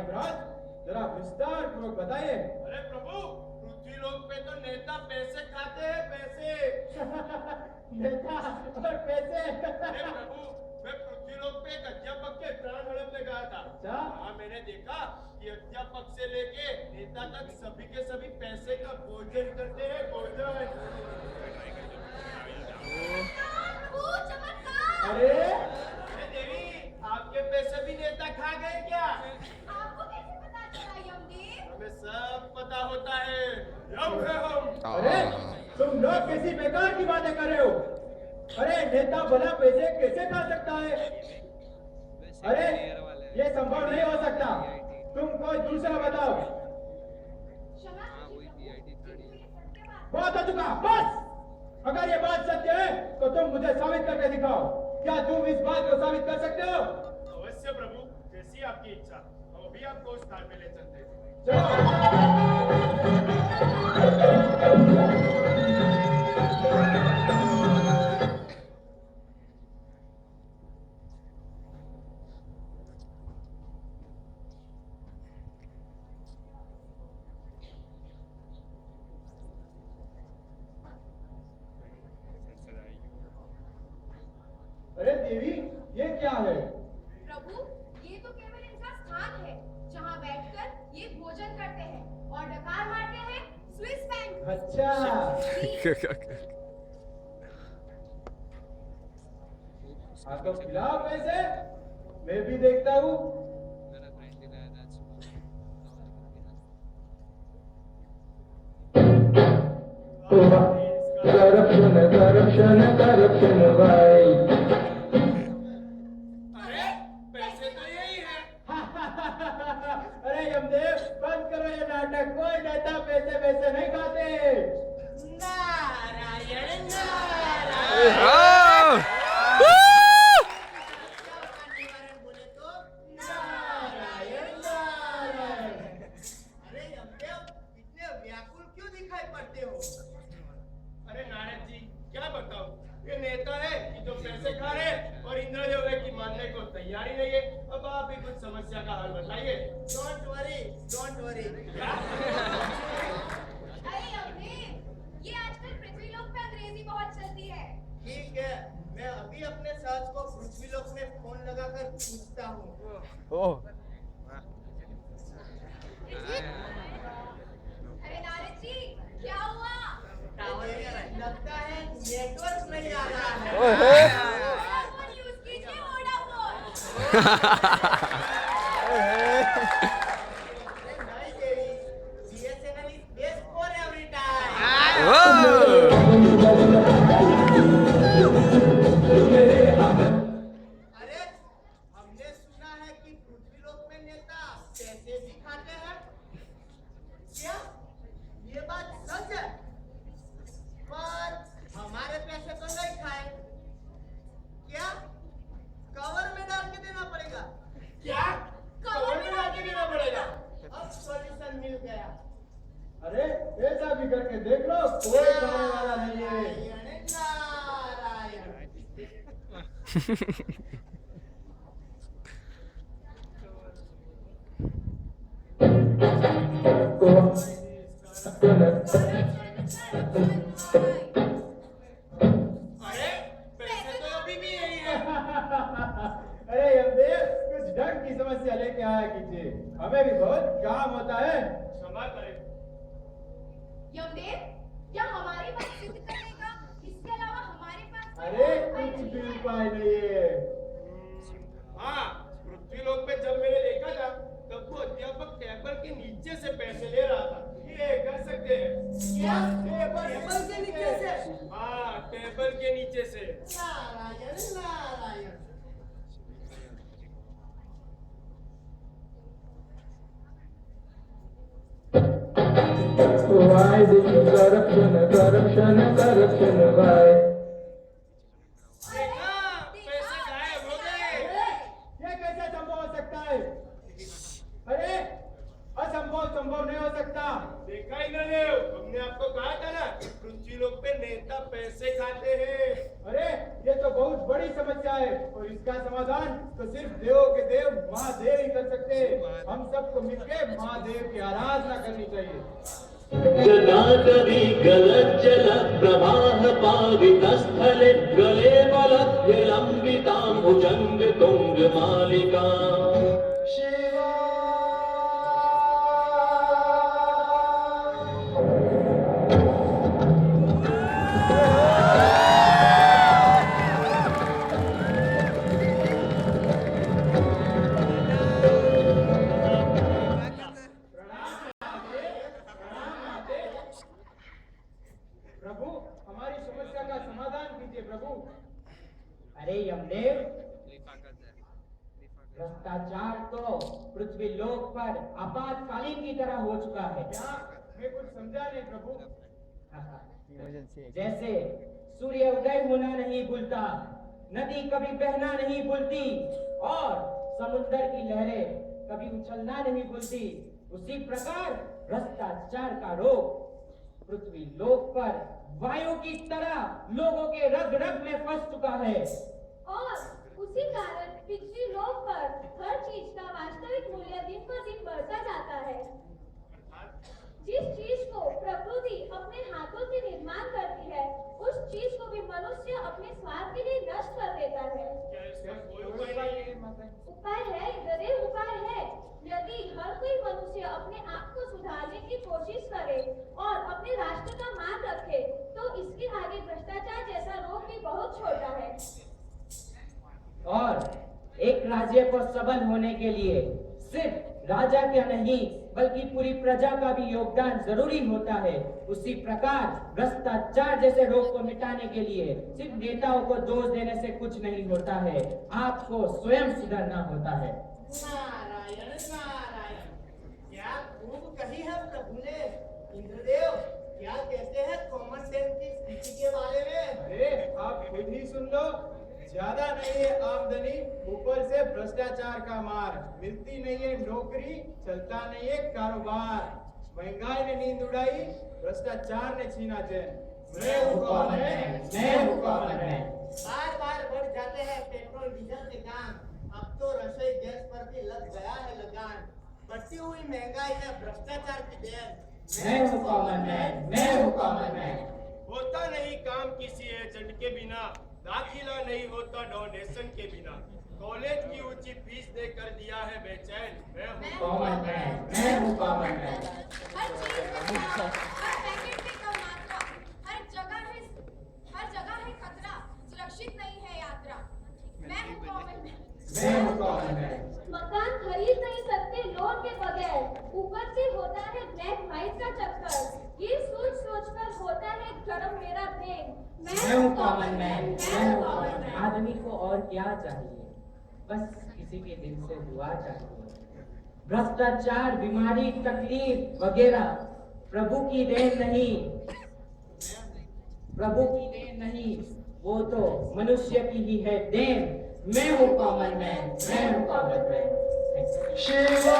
यमराज, जरा विस्तार पूर्वक बताइए। अरे प्रभु, पृथ्वी लोक पे तो नेता पैसे खाते हैं, पैसे। नेता और पैसे। अरे प्रभु, मैं पृथ्वी लोक पे एक अध्यापक के प्राण हड़पने गया था। अच्छा? वहाँ मैंने देखा कि अध्यापक से लेके नेता तक सभी के सभी पैसे का भोजन करते हैं, भोजन। अरे अरे देवी, आपके पैसे भी नेता खा गए क्या? आपको कैसे पता चला यमदेव? हमें सब पता होता है, यम है हम। अरे तुम लोग किसी बेकार की बातें कर रहे हो। अरे नेता भला पैसे कैसे खा सकता है? अरे ये संभव नहीं हो सकता। तुम कोई दूसरा बताओ। क्षमा कीजिए प्रभु, ये सत्य बात बहुत हो चुका, बस। अगर ये बात सत्य है तो तुम मुझे साबित करके दिखाओ। क्या तुम इस बात को साबित कर सकते हो? अवश्य प्रभु, जैसी आपकी इच्छा। हम अभी आपको उस स्थान पे ले चलते हैं। अरे देवी, ये क्या है? प्रभु, ये तो केवल इनका स्थान है जहाँ बैठकर ये भोजन करते हैं और डकार मारते हैं स्विस बैंक। अच्छा, हाँ तो खिलाओ पैसे, मैं भी देखता हूँ। करप्शन करप्शन करप्शन भाई। अरे पैसे तो यही है। अरे यमदेव, बंद करो ये नाटक। कोई नेता पैसे वैसे नहीं खाते। नारायण नारायण। बोले तो नारायण नारायण। अरे यमदेव, इतने व्याकुल क्यों दिखाई पड़ते हो? अरे नारद जी, क्या बताओ, ये नेता है कि जो पैसे खा रहे हैं और इंद्रदेव है कि मानने को तैयार ही नहीं है। अब आप ही कुछ समस्या का हल बताइए। Don't worry, don't worry. अरे यमदेव, ये आजकल पृथ्वी लोक पे अंग्रेजी बहुत चलती है। ठीक है, मैं अभी अपने सास को पृथ्वी लोक में फोन लगाकर पूछता हूँ। अरे नारद जी, क्या हुआ? लगता है नेटवर्क नहीं आ रहा है। वोडाफोन यूज कीजिए, वोडाफोन। नहीं देवी, BSNL is best for every time. अरे, हमने सुना है कि पृथ्वी लोक में नेता पैसे भी खाते हैं। क्या ये बात सच है? पर हमारे पैसे तो नहीं खाए। क्या कवर में डाल के देना पड़ेगा? क्या कवर में डाल के देना पड़ेगा? अब सॉल्यूशन मिल गया। अरे ऐसा भी करके देख लो, कोई खाने वाला नहीं है। नारायण नारायण। अरे पैसे तो अभी भी यही है। अरे यमदेव, कुछ ढंग की समस्या लेके आया कीजिए, हमें भी बहुत काम होता है। क्षमा करें। यमदेव, क्या हमारी बात सिद्ध करने का इसके अलावा हमारे पास कोई अरे और उपाय कुछ नहीं भी है? उपाय नहीं है। हाँ, पृथ्वी लोक पे जब मैंने देखा था तब वो अध्यापक टेबल के नीचे से पैसे ले रहा था। ये कर सकते हैं क्या? टेबल के नीचे से? हाँ, टेबल के नीचे से। Narayan Narayan. Why did you corruption corruption corruption why? देखा, पैसे गायब हो गए। ये कैसे संभव हो सकता है? अरे असंभव संभव नहीं हो सकता। देखा ही ना देव, हमने आपको कहा था ना, पृथ्वी लोक पे नेता नेता पैसे खाते हैं। अरे ये तो बहुत बड़ी समस्या है और इसका समाधान तो सिर्फ देवों के देव महादेव ही कर सकते हैं। हम सबको मिलकर महादेव की आराधना करनी चाहिए। गदाधरी गलज्जल प्रवाह पावितस्थले गले बलभ्य लंबितां भुजंग तुंग मालिका प्रभु हमारी समस्या का समाधान कीजिए प्रभु। अरे यमदेव, भ्रष्टाचार तो पृथ्वी लोक पर आपातकालीन की तरह हो चुका है। क्या मैं कुछ समझा नहीं प्रभु। जैसे सूर्य उदय होना नहीं भूलता, नदी कभी बहना नहीं भूलती और समुद्र की लहरें कभी उछलना नहीं भूलती, उसी प्रकार भ्रष्टाचार का रोग पृथ्वी लोक पर वायु की तरह लोगों के रग रग में फंस चुका है। और उसी कारण पृथ्वी लोक पर हर चीज का वास्तविक मूल्य दिन पर दिन बढ़ता जाता है। जिस चीज को प्रकृति अपने हाथों से निर्माण करती है, उस चीज को भी मनुष्य अपने स्वार्थ के लिए नष्ट कर देता है। उपाय है इंद्रदेव, उपाय है। यदि हर कोई मनुष्य अपने आप को सुधारने की कोशिश करे और अपने राष्ट्र का मान रखे, तो इसके आगे भ्रष्टाचार जैसा रोग भी बहुत छोटा है। और एक राज्य को सबल होने के लिए सिर्फ राजा का नहीं बल्कि पूरी प्रजा का भी योगदान जरूरी होता है। उसी प्रकार भ्रष्टाचार जैसे रोग को मिटाने के लिए सिर्फ नेताओं को दोष देने से कुछ नहीं होता है, आपको स्वयं सुधरना होता है। नारायण नारायण, क्या खूब कही है प्रभु ने। इंद्रदेव क्या कहते हैं कॉमन सेंस की स्थिति के बारे में? अरे आप खुद ही सुन लो। ज्यादा नहीं है आमदनी, ऊपर से भ्रष्टाचार का मार, मिलती नहीं है नौकरी, चलता नहीं है कारोबार, महंगाई ने नींद उड़ाई, भ्रष्टाचार ने छीना चैन। मैं हूँ कॉमन मैन, मैं हूँ कॉमन मैन। बार बार बढ़ जाते हैं पेट्रोल डीजल के दाम, अब तो रसोई गैस पर भी लग गया है लगान। बढ़ती हुई महंगाई है भ्रष्टाचार की देन। मैं हूँ कॉमन मैन, मैं हूँ कॉमन मैन। होता नहीं काम किसी एजेंट के बिना, दाखिला नहीं होता डोनेशन के बिना, कॉलेज की ऊंची फीस देकर दिया है बेचैन। मैं हूँ कॉमन मैन, मैं हूँ कॉमन मैन। हर चीज में खतरा, हर पैकेट में कम मात्रा, हर जगह है खतरा, सुरक्षित नहीं है यात्रा। मैं हूँ कॉमन मैन, मैं हूँ कॉमन मैन। मकान खरीद नहीं सकते लोन के बगैर, ऊपर से होता है ब्लैक व्हाइट का चक्कर, ये सोच सोच कर होता है गरम मेरा ब्रेन। मैं हूँ कॉमन मैन, मैं हूँ कॉमन मैन। आदमी को और क्या चाहिए, बस किसी के दिल से दुआ चाहिए। भ्रष्टाचार, बीमारी, तकलीफ वगैरह प्रभु की देन नहीं, प्रभु की देन नहीं, वो तो मनुष्य की ही है देन। मैं हूँ कॉमन मैन, मैं हूँ कॉमन मैन। शिवा